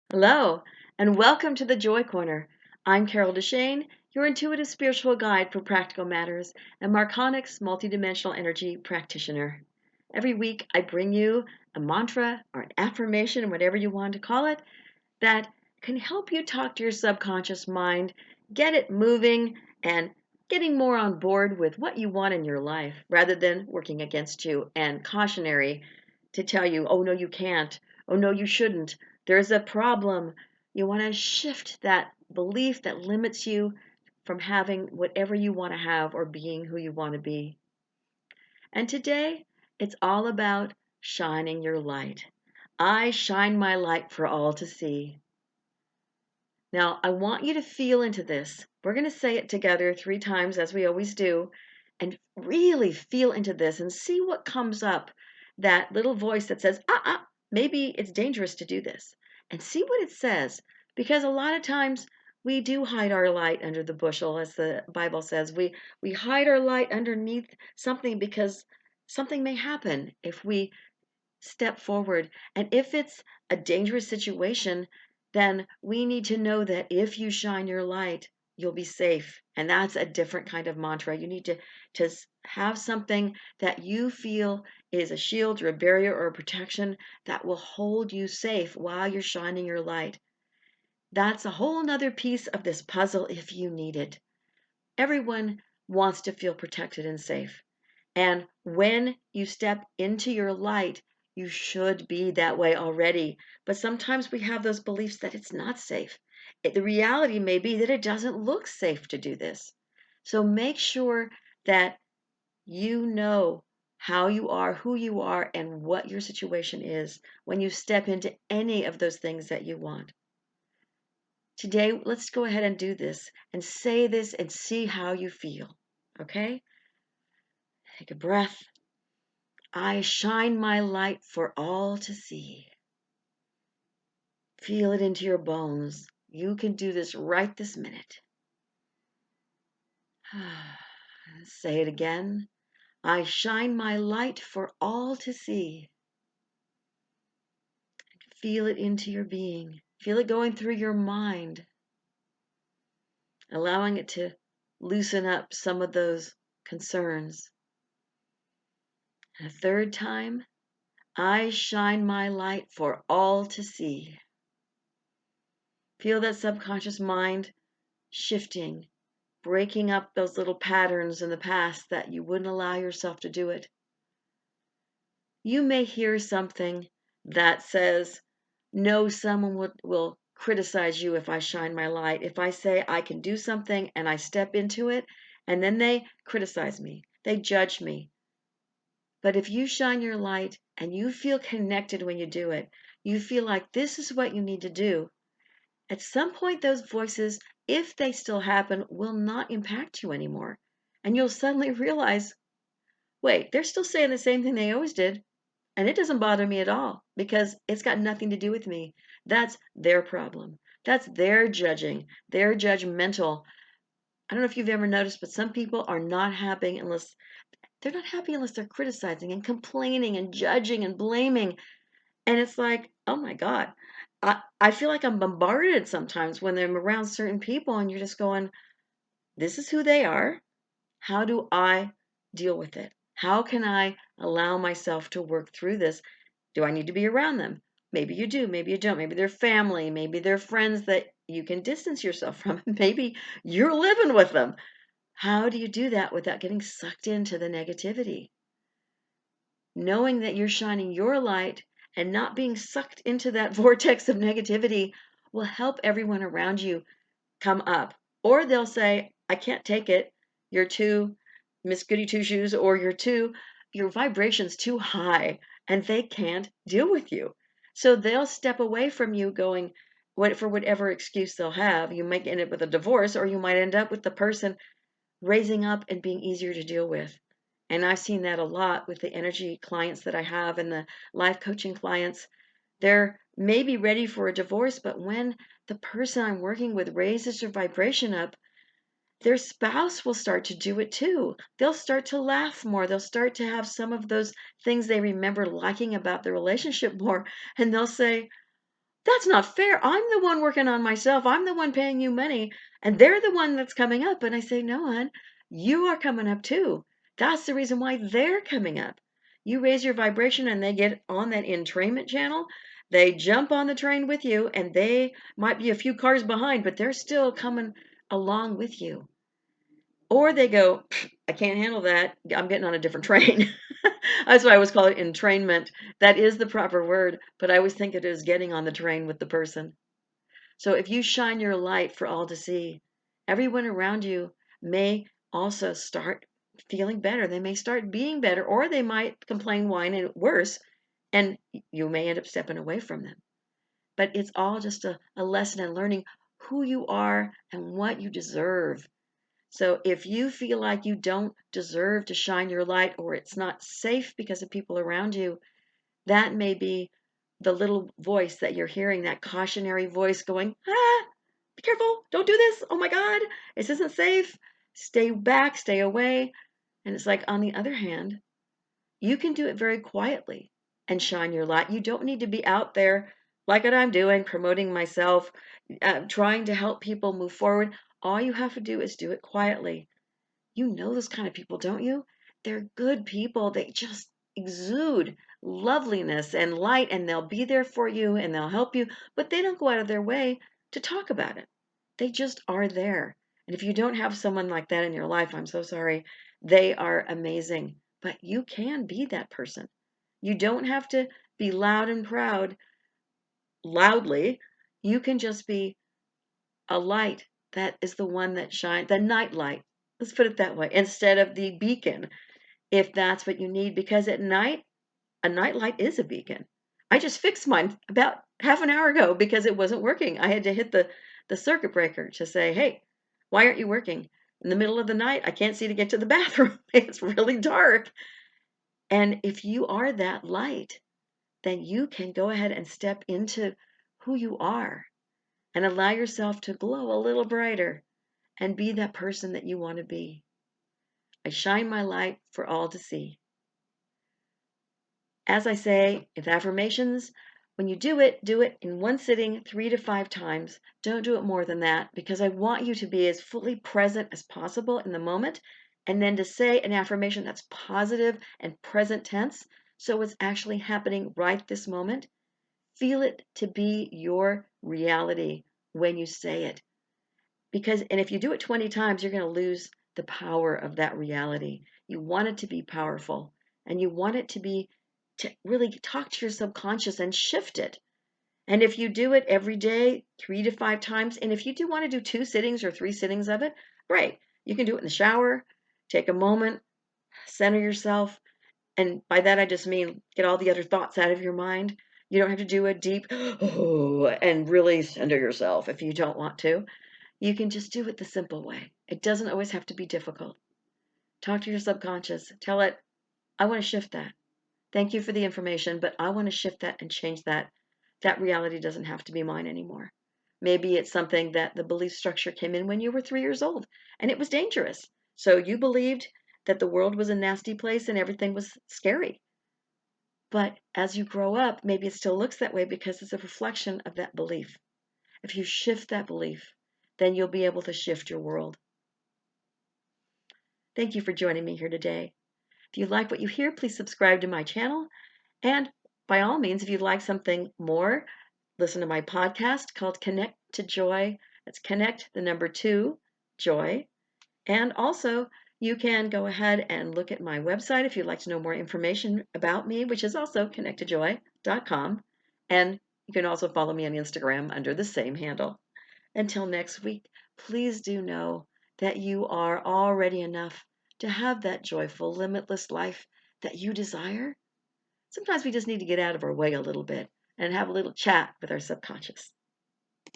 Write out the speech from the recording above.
Hello, and welcome to the Joy Corner. I'm Carol DeChaine, your intuitive spiritual guide for practical matters and Marconics multidimensional energy practitioner. Every week, I bring you a mantra or an affirmation, whatever you want to call it, that can help you talk to your subconscious mind, get it moving, and getting more on board with what you want in your life rather than working against you and cautionary to tell you, oh no, you can't. Oh no, you shouldn't. There's a problem. You want to shift that belief that limits you from having whatever you want to have or being who you want to be. And today, it's all about shining your light. I shine my light for all to see. Now, I want you to feel into this. We're going to say it together 3 times, as we always do, and really feel into this and see what comes up. That little voice that says, maybe it's dangerous to do this, and see what it says. Because a lot of times we do hide our light under the bushel, as the Bible says. We hide our light underneath something because something may happen if we step forward. And if it's a dangerous situation, then we need to know that if you shine your light, you'll be safe. And that's a different kind of mantra. You need to have something that you feel is a shield or a barrier or a protection that will hold you safe while you're shining your light. That's a whole nother piece of this puzzle if you need it. Everyone wants to feel protected and safe. And when you step into your light, you should be that way already. But sometimes we have those beliefs that it's not safe. The reality may be that it doesn't look safe to do this. So make sure that you know how you are, who you are, and what your situation is when you step into any of those things that you want. Today, let's go ahead and do this and say this and see how you feel. Okay? Take a breath. I shine my light for all to see. Feel it into your bones. You can do this right this minute. Say it again. I shine my light for all to see. Feel it into your being. Feel it going through your mind, allowing it to loosen up some of those concerns. And a third time, I shine my light for all to see. Feel that subconscious mind shifting, breaking up those little patterns in the past that you wouldn't allow yourself to do it. You may hear something that says, no, someone will criticize you if I shine my light. If I say I can do something and I step into it, and then they criticize me, they judge me. But if you shine your light and you feel connected when you do it, you feel like this is what you need to do. At some point, those voices, if they still happen, will not impact you anymore. And you'll suddenly realize, wait, they're still saying the same thing they always did. And it doesn't bother me at all because it's got nothing to do with me. That's their problem. That's their judging. They're judgmental. I don't know if you've ever noticed, but some people are not happy unless they're criticizing and complaining and judging and blaming. And it's like, oh my God, I feel like I'm bombarded sometimes when I'm around certain people and you're just going, this is who they are. How do I deal with it? How can I allow myself to work through this? Do I need to be around them? Maybe you do, maybe you don't. Maybe they're family, maybe they're friends that you can distance yourself from. Maybe you're living with them. How do you do that without getting sucked into the negativity? Knowing that you're shining your light and not being sucked into that vortex of negativity will help everyone around you come up. Or they'll say, I can't take it. You're too Miss Goody Two Shoes, or your vibration's too high and they can't deal with you. So they'll step away from you going, for whatever excuse they'll have. You might end up with a divorce, or you might end up with the person raising up and being easier to deal with. And I've seen that a lot with the energy clients that I have and the life coaching clients. They're maybe ready for a divorce, but when the person I'm working with raises their vibration up, their spouse will start to do it too. They'll start to laugh more. They'll start to have some of those things they remember liking about the relationship more. And they'll say, That's not fair. I'm the one working on myself. I'm the one paying you money, and they're the one that's coming up. And I say, no, hon, you are coming up too. That's the reason why they're coming up. You raise your vibration and they get on that entrainment channel. They jump on the train with you, and they might be a few cars behind, but they're still coming along with you. Or they go, I can't handle that. I'm getting on a different train. That's why I always call it entrainment. That is the proper word, but I always think it is getting on the train with the person. So if you shine your light for all to see, everyone around you may also start feeling better. They may start being better, or they might complain, whine, and worse, and you may end up stepping away from them. But it's all just a lesson in learning who you are and what you deserve. So if you feel like you don't deserve to shine your light, or it's not safe because of people around you, that may be the little voice that you're hearing, that cautionary voice going, be careful, don't do this. Oh my God, this isn't safe. Stay back, stay away. And it's like, on the other hand, you can do it very quietly and shine your light. You don't need to be out there like what I'm doing, promoting myself, trying to help people move forward. All you have to do is do it quietly. You know those kind of people, don't you? They're good people. They just exude loveliness and light, and they'll be there for you and they'll help you, but they don't go out of their way to talk about it. They just are there. And if you don't have someone like that in your life, I'm so sorry. They are amazing, but you can be that person. You don't have to be loud and proud loudly. You can just be a light that is the one that shines, the night light. Let's put it that way, instead of the beacon, if that's what you need. Because at night, a night light is a beacon. I just fixed mine about half an hour ago because it wasn't working. I had to hit the circuit breaker to say, hey, why aren't you working? In the middle of the night, I can't see to get to the bathroom. It's really dark. And if you are that light, then you can go ahead and step into who you are and allow yourself to glow a little brighter and be that person that you want to be. I shine my light for all to see. As I say with affirmations, when you do it in one sitting 3 to 5 times. Don't do it more than that, because I want you to be as fully present as possible in the moment, and then to say an affirmation that's positive and present tense, so it's actually happening right this moment. Feel it to be your reality when you say it. And if you do it 20 times, you're going to lose the power of that reality. You want it to be powerful, and you want it to really talk to your subconscious and shift it. And if you do it every day, 3 to 5 times, and if you do want to do 2 sittings or 3 sittings of it, great. You can do it in the shower, take a moment, center yourself. And by that, I just mean get all the other thoughts out of your mind. You don't have to do a deep, oh, and really center yourself if you don't want to. You can just do it the simple way. It doesn't always have to be difficult. Talk to your subconscious. Tell it, I want to shift that. Thank you for the information, but I want to shift that and change that. That reality doesn't have to be mine anymore. Maybe it's something that the belief structure came in when you were 3 years old and it was dangerous. So you believed that the world was a nasty place and everything was scary. But as you grow up, maybe it still looks that way because it's a reflection of that belief. If you shift that belief, then you'll be able to shift your world. Thank you for joining me here today. If you like what you hear, please subscribe to my channel. And by all means, if you'd like something more, listen to my podcast called Connect to Joy. That's Connect, the number 2, Joy. And also, you can go ahead and look at my website if you'd like to know more information about me, which is also connecttojoy.com. And you can also follow me on Instagram under the same handle. Until next week, please do know that you are already enough to have that joyful, limitless life that you desire. Sometimes we just need to get out of our way a little bit and have a little chat with our subconscious.